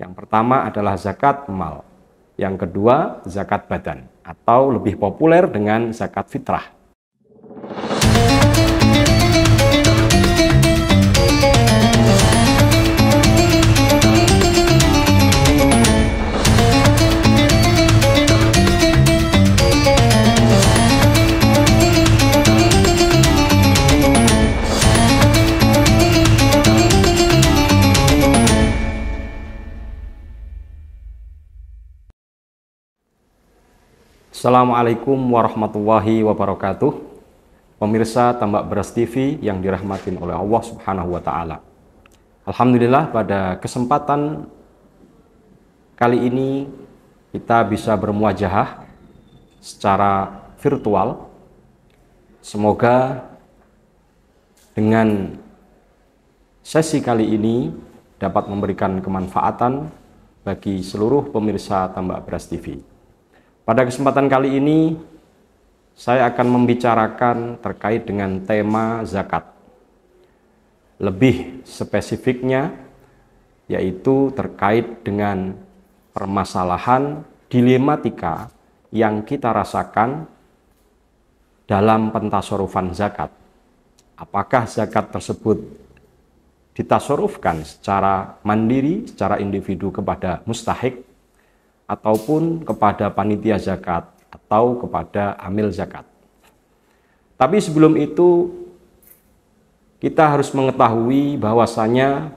Yang pertama adalah zakat mal. Yang kedua, zakat badan, atau lebih populer dengan zakat fitrah. Assalamualaikum warahmatullahi wabarakatuh. Pemirsa Tambak Beras TV yang dirahmatin oleh Allah Subhanahu wa Ta'ala. Alhamdulillah, pada kesempatan kali ini kita bisa bermuajahah secara virtual. Semoga dengan sesi kali ini dapat memberikan kemanfaatan bagi seluruh pemirsa Tambak Beras TV. Pada kesempatan kali ini, saya akan membicarakan terkait dengan tema zakat. Lebih spesifiknya, yaitu terkait dengan permasalahan dilematika yang kita rasakan dalam pentasarufan zakat. Apakah zakat tersebut ditasarufkan secara mandiri, secara individu kepada mustahik, ataupun kepada panitia zakat atau kepada amil zakat. Tapi sebelum itu kita harus mengetahui bahwasanya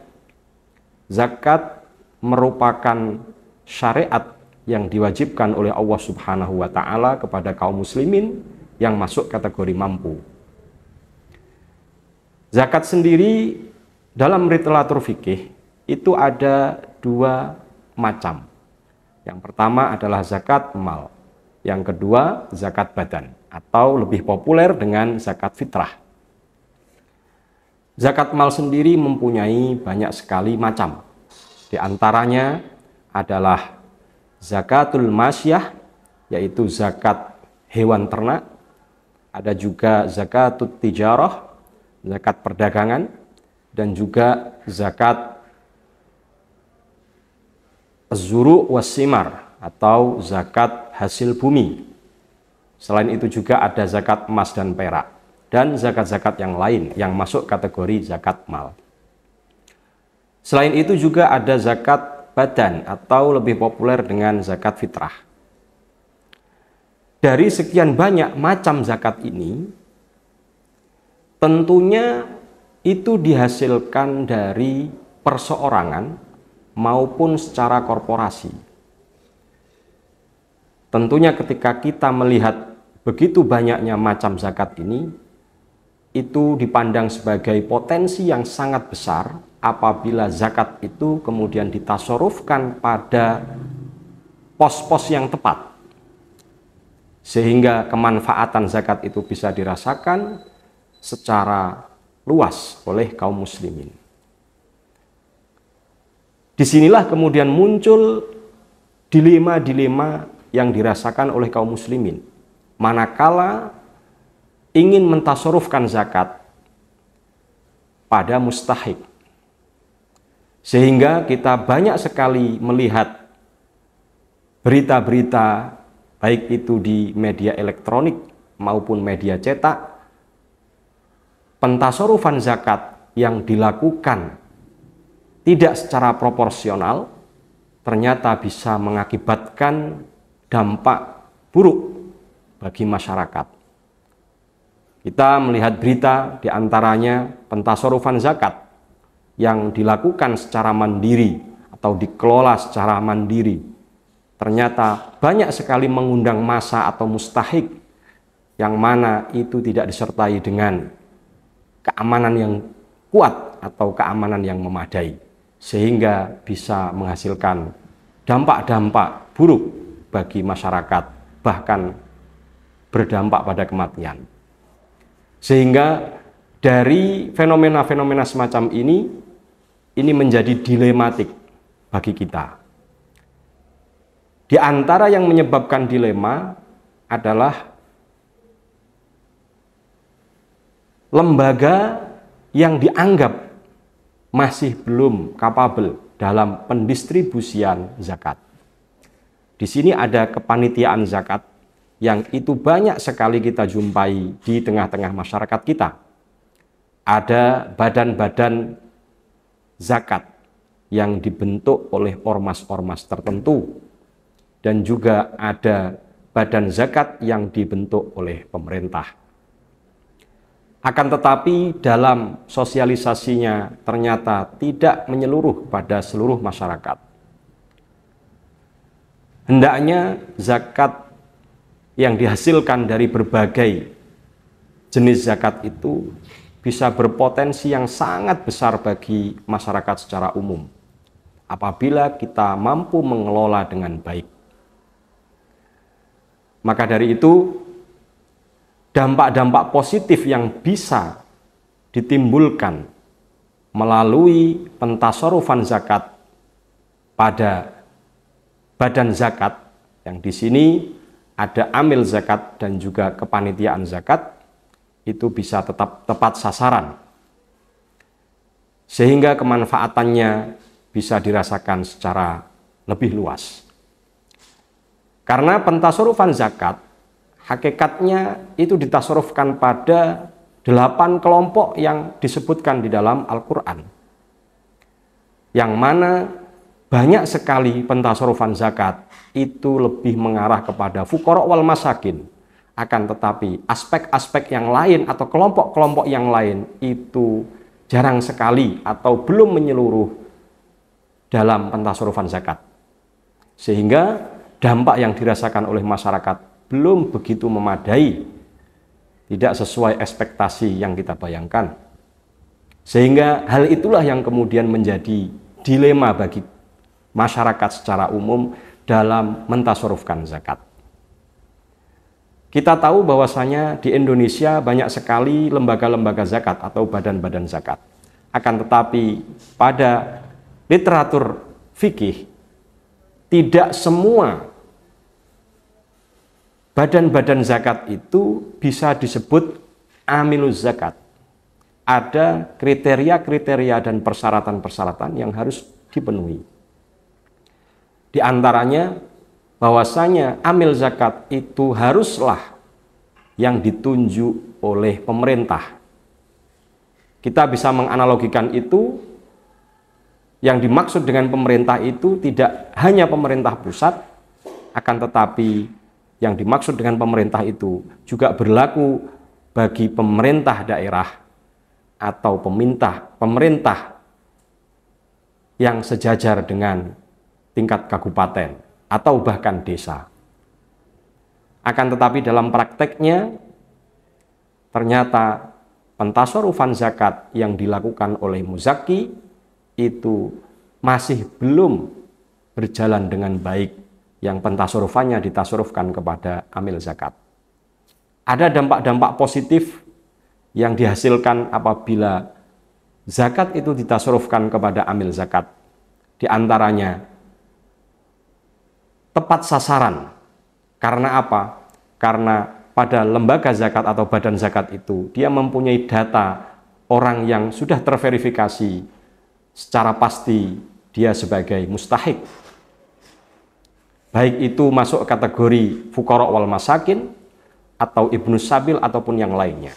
zakat merupakan syariat yang diwajibkan oleh Allah Subhanahu wa Ta'ala kepada kaum muslimin yang masuk kategori mampu. Zakat sendiri dalam literatur fikih itu ada dua macam. Yang pertama adalah zakat mal. Yang kedua, zakat badan, atau lebih populer dengan zakat fitrah. Zakat mal sendiri mempunyai banyak sekali macam. Di antaranya adalah zakatul masyah, yaitu zakat hewan ternak. Ada juga zakatut tijarah, zakat perdagangan, dan juga zakat az-zuru' was-simar, atau zakat hasil bumi. Selain itu juga ada zakat emas dan perak, dan zakat-zakat yang lain yang masuk kategori zakat mal. Selain itu juga ada zakat badan, atau lebih populer dengan zakat fitrah. Dari sekian banyak macam zakat ini, tentunya itu dihasilkan dari perseorangan maupun secara korporasi. Tentunya ketika kita melihat begitu banyaknya macam zakat ini, itu dipandang sebagai potensi yang sangat besar apabila zakat itu kemudian ditasarufkan pada pos-pos yang tepat, sehingga kemanfaatan zakat itu bisa dirasakan secara luas oleh kaum muslimin. Disinilah kemudian muncul dilema-dilema yang dirasakan oleh kaum muslimin. Manakala ingin mentasarufkan zakat pada mustahik. Sehingga kita banyak sekali melihat berita-berita, baik itu di media elektronik maupun media cetak, pentasarufan zakat yang dilakukan tidak secara proporsional ternyata bisa mengakibatkan dampak buruk bagi masyarakat. Kita melihat berita diantaranya pentasarufan zakat yang dilakukan secara mandiri atau dikelola secara mandiri. Ternyata banyak sekali mengundang massa atau mustahik yang mana itu tidak disertai dengan keamanan yang kuat atau keamanan yang memadai, sehingga bisa menghasilkan dampak-dampak buruk bagi masyarakat, bahkan berdampak pada kematian. Sehingga dari fenomena-fenomena semacam ini menjadi dilematik bagi kita. Di antara yang menyebabkan dilema adalah lembaga yang dianggap masih belum kapabel dalam pendistribusian zakat. Di sini ada kepanitiaan zakat yang itu banyak sekali kita jumpai di tengah-tengah masyarakat kita. Ada badan-badan zakat yang dibentuk oleh ormas-ormas tertentu, dan juga ada badan zakat yang dibentuk oleh pemerintah. Akan tetapi dalam sosialisasinya ternyata tidak menyeluruh pada seluruh masyarakat. Hendaknya zakat yang dihasilkan dari berbagai jenis zakat itu bisa berpotensi yang sangat besar bagi masyarakat secara umum apabila kita mampu mengelola dengan baik. Maka dari itu, dampak-dampak positif yang bisa ditimbulkan melalui pentasarufan zakat pada badan zakat, yang di sini ada amil zakat dan juga kepanitiaan zakat, itu bisa tetap tepat sasaran, sehingga kemanfaatannya bisa dirasakan secara lebih luas. Karena pentasarufan zakat hakikatnya itu ditasarufkan pada 8 kelompok yang disebutkan di dalam Al-Quran, yang mana banyak sekali pentasarufan zakat itu lebih mengarah kepada fuqara wal masakin. Akan tetapi aspek-aspek yang lain atau kelompok-kelompok yang lain itu jarang sekali atau belum menyeluruh dalam pentasarufan zakat, sehingga dampak yang dirasakan oleh masyarakat belum begitu memadai, tidak sesuai ekspektasi yang kita bayangkan. Sehingga hal itulah yang kemudian menjadi dilema bagi masyarakat secara umum dalam mentasarufkan zakat. Kita tahu bahwasanya di Indonesia banyak sekali lembaga-lembaga zakat atau badan-badan zakat. Akan tetapi pada literatur fikih tidak semua badan-badan zakat itu bisa disebut amiluz zakat. Ada kriteria-kriteria dan persyaratan-persyaratan yang harus dipenuhi. Di antaranya bahwasanya amil zakat itu haruslah yang ditunjuk oleh pemerintah. Kita bisa menganalogikan itu, yang dimaksud dengan pemerintah itu tidak hanya pemerintah pusat, akan tetapi yang dimaksud dengan pemerintah itu juga berlaku bagi pemerintah daerah atau pemerintah yang sejajar dengan tingkat kabupaten atau bahkan desa. Akan tetapi dalam prakteknya ternyata pentasarufan zakat yang dilakukan oleh muzaki itu masih belum berjalan dengan baik, yang pentasarufannya ditasarufkan kepada amil zakat. Ada dampak-dampak positif yang dihasilkan apabila zakat itu ditasarufkan kepada amil zakat. Di antaranya tepat sasaran. Karena apa? Karena pada lembaga zakat atau badan zakat itu dia mempunyai data orang yang sudah terverifikasi secara pasti dia sebagai mustahik, baik itu masuk kategori fuqara wal masakin atau ibnu sabil ataupun yang lainnya.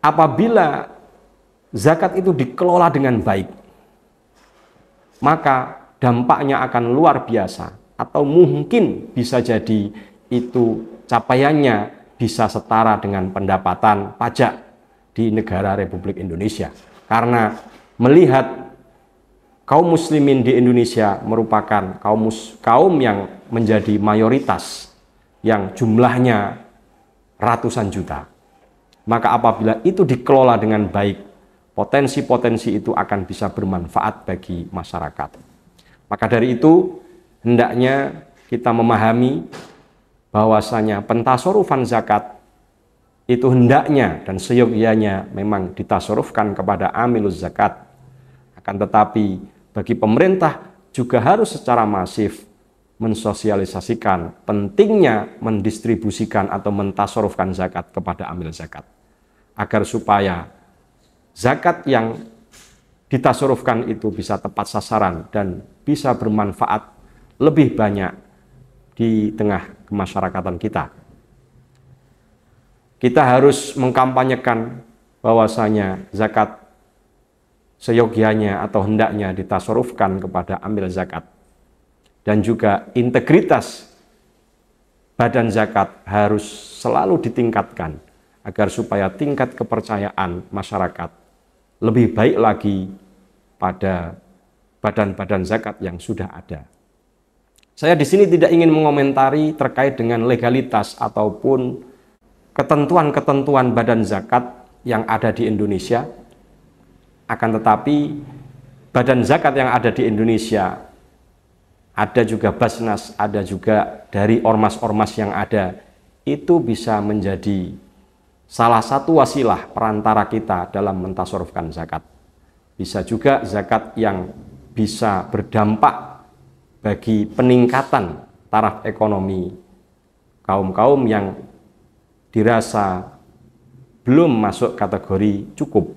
Apabila zakat itu dikelola dengan baik, maka dampaknya akan luar biasa, atau mungkin bisa jadi itu capaiannya bisa setara dengan pendapatan pajak di negara Republik Indonesia. Karena melihat kaum muslimin di Indonesia merupakan kaum yang menjadi mayoritas, yang jumlahnya ratusan juta. Maka apabila itu dikelola dengan baik, potensi-potensi itu akan bisa bermanfaat bagi masyarakat. Maka dari itu, hendaknya kita memahami bahwasanya pentasarufan zakat itu hendaknya dan seyogyanya memang ditasarufkan kepada amiluz zakat. Akan tetapi bagi pemerintah juga harus secara masif mensosialisasikan pentingnya mendistribusikan atau mentasarufkan zakat kepada amil zakat, agar supaya zakat yang ditasarufkan itu bisa tepat sasaran dan bisa bermanfaat lebih banyak di tengah kemasyarakatan kita. Kita harus mengkampanyekan bahwasanya zakat seyogianya atau hendaknya ditasarufkan kepada amil zakat. Dan juga integritas badan zakat harus selalu ditingkatkan agar supaya tingkat kepercayaan masyarakat lebih baik lagi pada badan-badan zakat yang sudah ada. Saya di sini tidak ingin mengomentari terkait dengan legalitas ataupun ketentuan-ketentuan badan zakat yang ada di Indonesia. Akan tetapi badan zakat yang ada di Indonesia, ada juga Basnas, ada juga dari ormas-ormas yang ada, itu bisa menjadi salah satu wasilah perantara kita dalam mentasarufkan zakat. Bisa juga zakat yang bisa berdampak bagi peningkatan taraf ekonomi kaum-kaum yang dirasa belum masuk kategori cukup.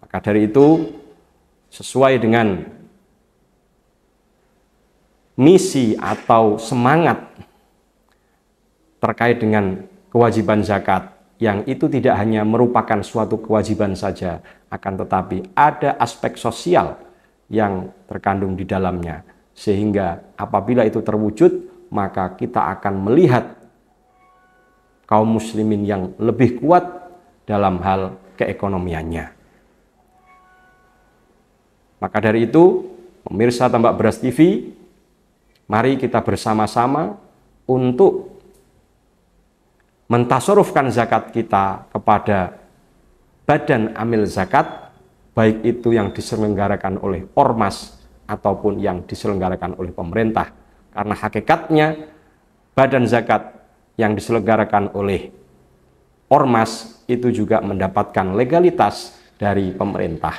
Maka dari itu, sesuai dengan misi atau semangat terkait dengan kewajiban zakat, yang itu tidak hanya merupakan suatu kewajiban saja, akan tetapi ada aspek sosial yang terkandung di dalamnya, sehingga apabila itu terwujud, maka kita akan melihat kaum muslimin yang lebih kuat dalam hal keekonomiannya. Maka dari itu, pemirsa Tambak Beras TV, mari kita bersama-sama untuk mentasarufkan zakat kita kepada badan amil zakat, baik itu yang diselenggarakan oleh ormas ataupun yang diselenggarakan oleh pemerintah. Karena hakikatnya badan zakat yang diselenggarakan oleh ormas itu juga mendapatkan legalitas dari pemerintah.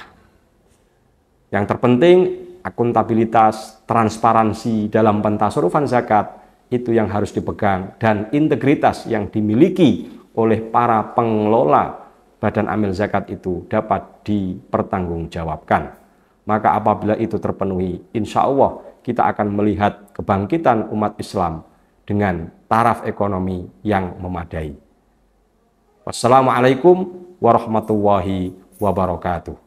Yang terpenting, akuntabilitas, transparansi dalam pentasarufan zakat itu yang harus dipegang, dan integritas yang dimiliki oleh para pengelola badan amil zakat itu dapat dipertanggungjawabkan. Maka apabila itu terpenuhi, insya Allah kita akan melihat kebangkitan umat Islam dengan taraf ekonomi yang memadai. Wassalamualaikum warahmatullahi wabarakatuh.